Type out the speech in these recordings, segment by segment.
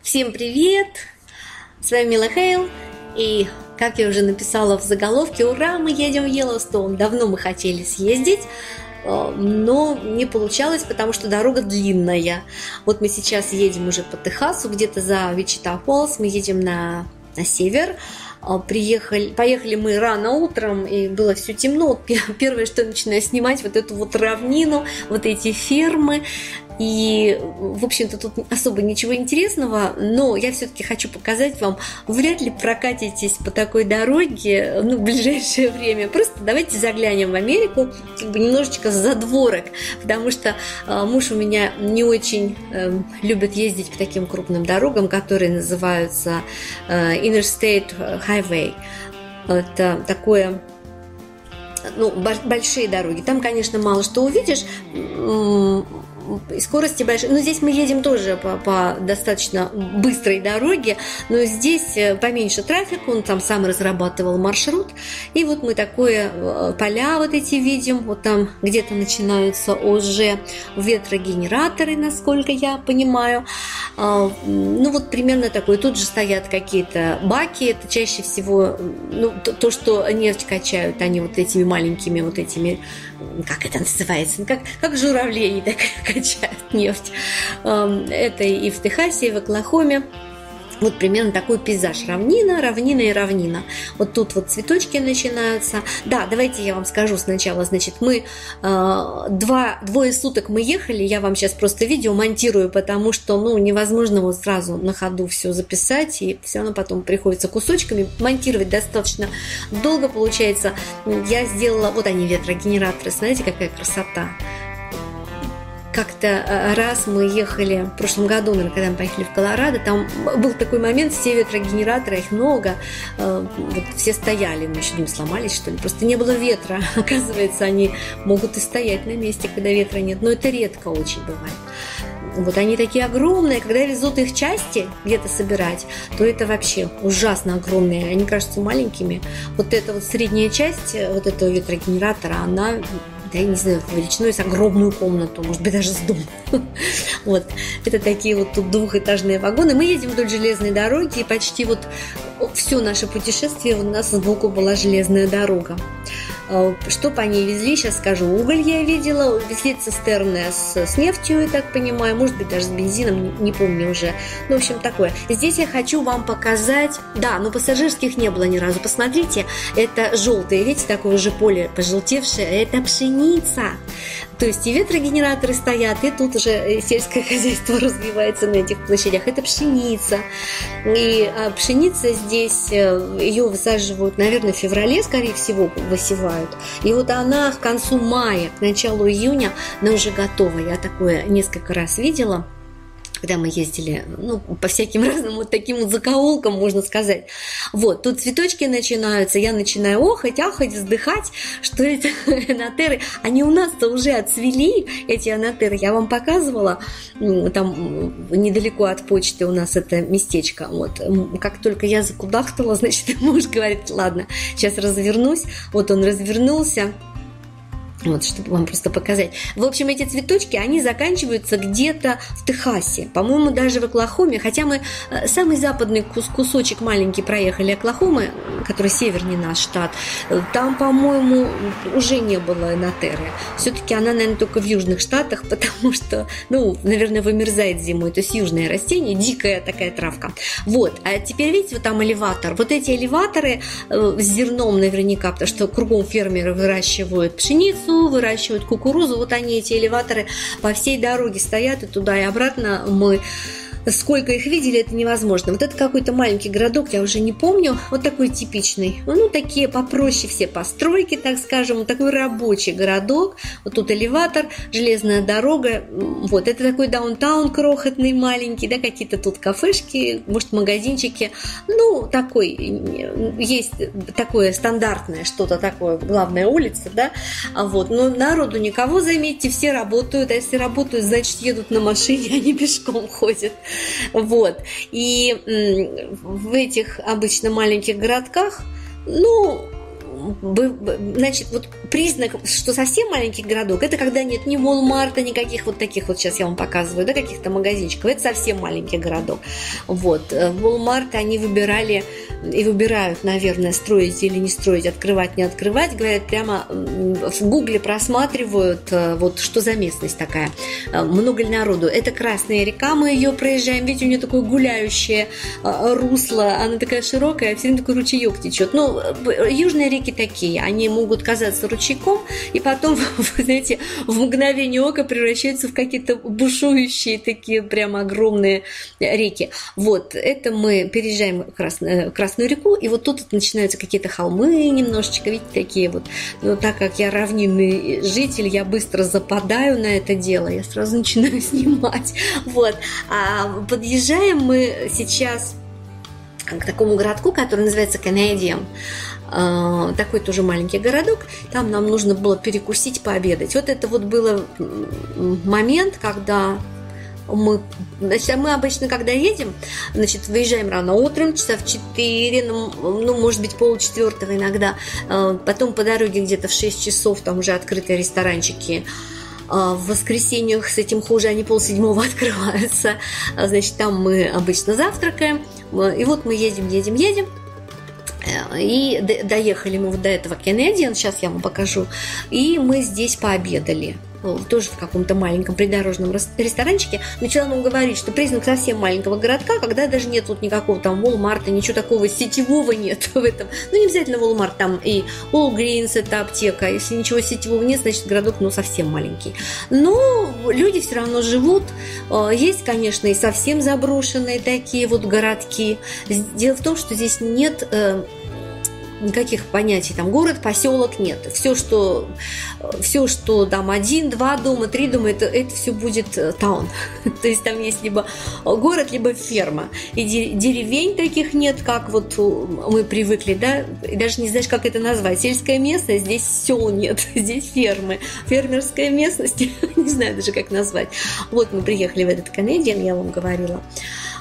Всем привет! С вами Мила Хейл. И, как я уже написала в заголовке, ура, мы едем в Йеллоустоун. Давно мы хотели съездить, но не получалось, потому что дорога длинная. Вот мы сейчас едем уже по Техасу, где-то за Вичита-Фоллс. Мы едем на север. Поехали мы рано утром, и было все темно. Первое, что я начинаю снимать, вот эту вот равнину, вот эти фермы. И, в общем-то, тут особо ничего интересного, но я все-таки хочу показать вам, вряд ли прокатитесь по такой дороге, в ближайшее время. Просто давайте заглянем в Америку, немножечко за дворок, потому что муж у меня не очень любит ездить по таким крупным дорогам, которые называются Interstate Highway. Это такое... большие дороги. Там, конечно, мало что увидишь, скорости большие. Но здесь мы едем тоже по достаточно быстрой дороге, но здесь поменьше трафика, он там сам разрабатывал маршрут. И вот мы такое поля вот эти видим, вот там где-то начинаются уже ветрогенераторы, насколько я понимаю. Вот примерно такое. Тут же стоят какие-то баки, это чаще всего то, что нефть качают, они вот этими маленькими вот этими, как это называется, как журавлей так качают нефть. Это и в Техасе, и в Оклахоме. Вот примерно такой пейзаж. Равнина, равнина и равнина. Вот тут вот цветочки начинаются. Да, давайте я вам скажу сначала. Значит, мы двое суток мы ехали. Я вам сейчас просто видео монтирую, потому что невозможно вот сразу на ходу все записать. И все равно потом приходится кусочками монтировать достаточно долго получается. Я сделала... Вот они, ветрогенераторы. Смотрите, какая красота. Как-то раз мы ехали в прошлом году, наверное, когда мы поехали в Колорадо, там был такой момент, все ветрогенераторы, их много, вот все стояли, мы еще не сломались, что ли, просто не было ветра. Оказывается, они могут и стоять на месте, когда ветра нет, но это редко очень бывает. Вот они такие огромные, когда везут их части где-то собирать, то это вообще ужасно огромные, они кажутся маленькими. Вот эта вот средняя часть вот этого ветрогенератора, она... я не знаю, величиной с огромную комнату, может быть, даже с дом. Вот. Это такие вот тут двухэтажные вагоны. Мы едем вдоль железной дороги, и почти вот все наше путешествие у нас сбоку была железная дорога. Что по ней везли, сейчас скажу. Уголь я видела, везли цистерны с нефтью, я так понимаю, может быть, даже с бензином, не помню уже. В общем, такое. Здесь я хочу вам показать, да, но пассажирских не было ни разу. Посмотрите, это желтое, видите, такое уже поле пожелтевшее, это пшеница. То есть и ветрогенераторы стоят, и тут уже сельское хозяйство развивается на этих площадях. Это пшеница. И пшеница здесь, ее высаживают, наверное, в феврале, скорее всего, высевают. И вот она к концу мая, к началу июня, она уже готова. Я такое несколько раз видела, когда мы ездили, по всяким разным вот таким вот закоулкам, можно сказать. Вот, тут цветочки начинаются, я начинаю охать, ахать, вздыхать, что это анатеры. Они у нас-то уже отцвели, эти анатеры. Я вам показывала, там недалеко от почты у нас это местечко. Вот, как только я закудахтала, значит, муж говорит, ладно, сейчас развернусь. Вот он развернулся. Вот, чтобы вам просто показать. В общем, эти цветочки, они заканчиваются где-то в Техасе. По-моему, даже в Оклахоме. Хотя мы самый западный кусочек маленький проехали Оклахомы, который севернее наш штат. Там, по-моему, уже не было анатеры. Все-таки она, наверное, только в южных штатах, потому что, наверное, вымерзает зимой. То есть южное растение, дикая такая травка. Вот. А теперь, видите, вот там элеватор. Вот эти элеваторы с зерном наверняка, потому что кругом фермеры выращивают пшеницу, выращивают кукурузу. Вот они, эти элеваторы, по всей дороге стоят, и туда и обратно мы... Сколько их видели, это невозможно. Вот это какой-то маленький городок, я уже не помню. Вот такой типичный. Такие попроще все постройки, так скажем. Вот такой рабочий городок. Вот тут элеватор, железная дорога. Вот, это такой даунтаун крохотный, маленький, да, какие-то тут кафешки, может, магазинчики. Такой, есть такое стандартное, что-то такое, главная улица, да. Вот, но народу никого, заметьте, все работают. А если работают, значит, едут на машине, они пешком ходят. Вот. И в этих обычно маленьких городках, значит, вот признак, что совсем маленький городок, это когда нет ни Walmart, никаких вот таких вот, сейчас я вам показываю, да, каких-то магазинчиков, это совсем маленький городок. Вот. Walmart они выбирали и выбирают, наверное, строить или не строить, открывать, не открывать, говорят, прямо в Гугле просматривают, вот что за местность такая, много ли народу. Это Красная река, мы ее проезжаем, видите, у нее такое гуляющее русло, она такая широкая, все время такой ручеек течет. Ну, южные реки такие, они могут казаться ручейком, и потом, вы знаете, в мгновение ока превращаются в какие-то бушующие такие прям огромные реки. Вот, это мы переезжаем Красную реку, и вот тут начинаются какие-то холмы немножечко, видите, такие вот. Но так как я равнинный житель, я быстро западаю на это дело, я сразу начинаю снимать. Вот. А подъезжаем мы сейчас к такому городку, который называется Canadian. Такой тоже маленький городок. Там нам нужно было перекусить, пообедать. Вот это вот был момент, когда мы обычно, когда едем, значит, выезжаем рано утром, часа в 4, ну, может быть, 3:30 иногда. Потом по дороге где-то в 6 часов там уже открытые ресторанчики. В воскресеньях с этим хуже, они 6:30 открываются. Значит, там мы обычно завтракаем. И вот мы едем. И доехали мы вот до этого Canadian, сейчас я вам покажу. И мы здесь пообедали. Тоже в каком-то маленьком придорожном ресторанчике. Начала нам говорить, что признак совсем маленького городка, когда даже нет вот никакого там Walmart, ничего такого сетевого нет в этом. Ну, не обязательно Walmart, там и Walgreens, это аптека. Если ничего сетевого нет, значит, городок, ну, совсем маленький. Но люди все равно живут. Есть, конечно, и совсем заброшенные такие вот городки. Дело в том, что здесь нет никаких понятий, там город, поселок нет. Все, что там 1, 2 дома, 3 дома, это все будет таун. То есть там есть либо город, либо ферма. И деревень таких нет, как вот мы привыкли, да, и даже не знаешь, как это назвать. Сельская местность, здесь сел нет, здесь фермы. Фермерская местность, не знаю даже, как назвать. Вот мы приехали в этот Canadian, я вам говорила.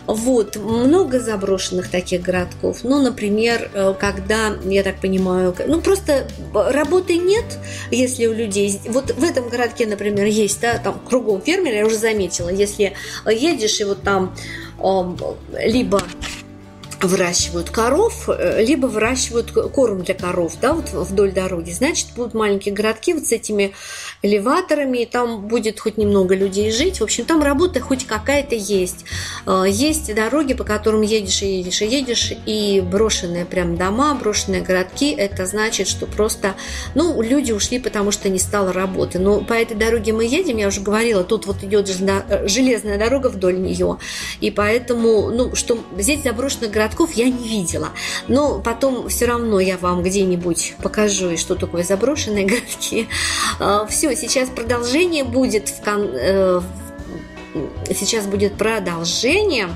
Вот, много заброшенных таких городков. Ну, например, когда, я так понимаю, ну, просто работы нет, если у людей... Вот в этом городке, например, есть, да, там кругом фермеры, я уже заметила, если едешь, и вот там либо выращивают коров, либо выращивают корм для коров, да, вот вдоль дороги. Значит, будут маленькие городки вот с этими элеваторами, и там будет хоть немного людей жить. В общем, там работа хоть какая-то есть. Есть дороги, по которым едешь, и брошенные прям дома, брошенные городки. Это значит, что просто, ну, люди ушли, потому что не стало работы. Но по этой дороге мы едем, я уже говорила, тут вот идет железная дорога вдоль нее, и поэтому, ну, что здесь заброшенных городков я не видела. Но потом все равно я вам где-нибудь покажу, что такое заброшенные городки. Все, сейчас продолжение будет. Сейчас будет продолжение.